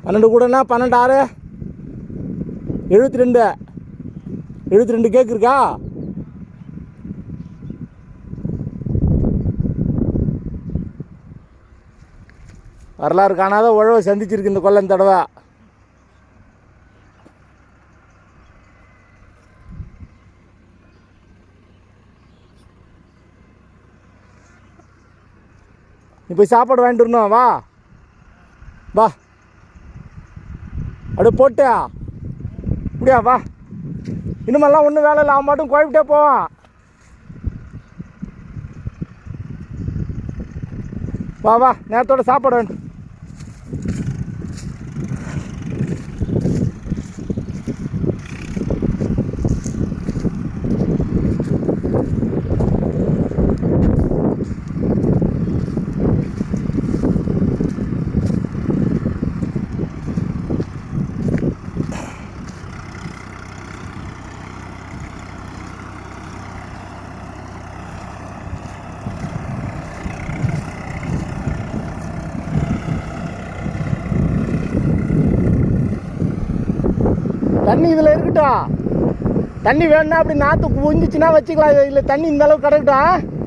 12 கூடனா 12 6 72 72 கேக்கு இருக்கா? வரலாறு காணாத உழவை சந்திச்சிருக்கு இந்த கொல்லை இந்த தடவை. நீ போய் சாப்பாடு வாங்கிட்டு வரணும். வா வா அப்படியே போட்டியா இப்படியா வா. இனிமெல்லாம் ஒன்றும் வேலை இல்லை, அவன் மட்டும் குழப்பிட்டே போவான். வா வா நேரத்தோட சாப்பாடு வேணும். தண்ணி இதில் இருக்கட்டும். தண்ணி வேணும்னா அப்படி நாற்று புஞ்சிச்சுன்னா வச்சுக்கலாம். இல்லை தண்ணி இந்த அளவுக்கு கிடக்கட்டும்.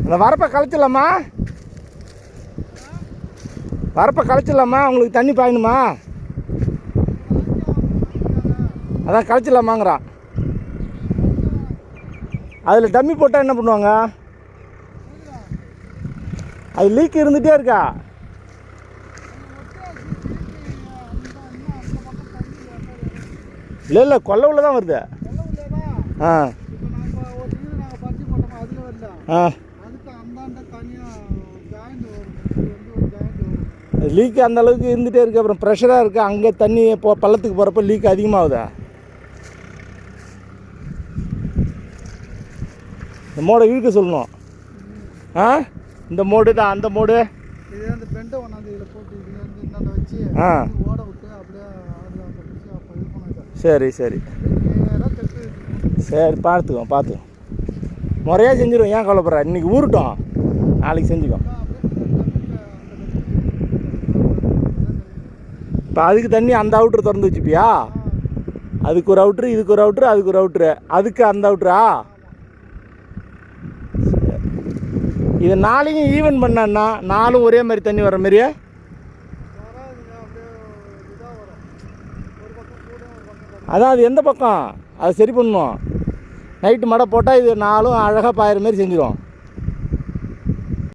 அந்த வரப்பை கழிச்சிடலாமா? வரப்பை கழிச்சிடலாமா? உங்களுக்கு தண்ணி பாயணுமா? அதான் கழிச்சிடலாமாங்கிறான். அதில் டம்மி போட்டால் என்ன பண்ணுவாங்க? அது லீக் இருந்துகிட்டே இருக்கா? இல்லை இல்லை கொல்லை உள்ள தான் வருது. ஆ ஆ லீக் அந்த அளவுக்கு இருந்துகிட்டே இருக்குது. அப்புறம் ப்ரெஷராக இருக்குது. அங்கே தண்ணி பள்ளத்துக்கு போகிறப்ப லீக் அதிகமாகுதா? இந்த மோடை இழுக்க சொல்லணும். ஆ இந்த மோடு தான் அந்த மோடு. ஆ சரி சரி சரி பார்த்துக்கோ. முறையாக செஞ்சிடும். ஏன் கவலைப்படுற? இன்றைக்கி ஊருட்டோம், நாளைக்கு செஞ்சுக்கோ. இப்போ அதுக்கு தண்ணி அந்த அவுட்ரு திறந்து வச்சுப்பியா? அதுக்கு ஒரு அவுட்ரு, இதுக்கு ஒரு அவுட்ரு, அதுக்கு ஒரு அவுட்ரு, அதுக்கு அந்த அவுட்ரா? இது நாளையும் ஈவன் பண்ணான்னா நாலும் ஒரே மாதிரி தண்ணி வர மாதிரியே அதான். அது எந்த பக்கம் அதை சரி பண்ணணும். நைட்டு மடை போட்டால் இது நாலும் அழகாக பாயிற மாதிரி செஞ்சிடும்.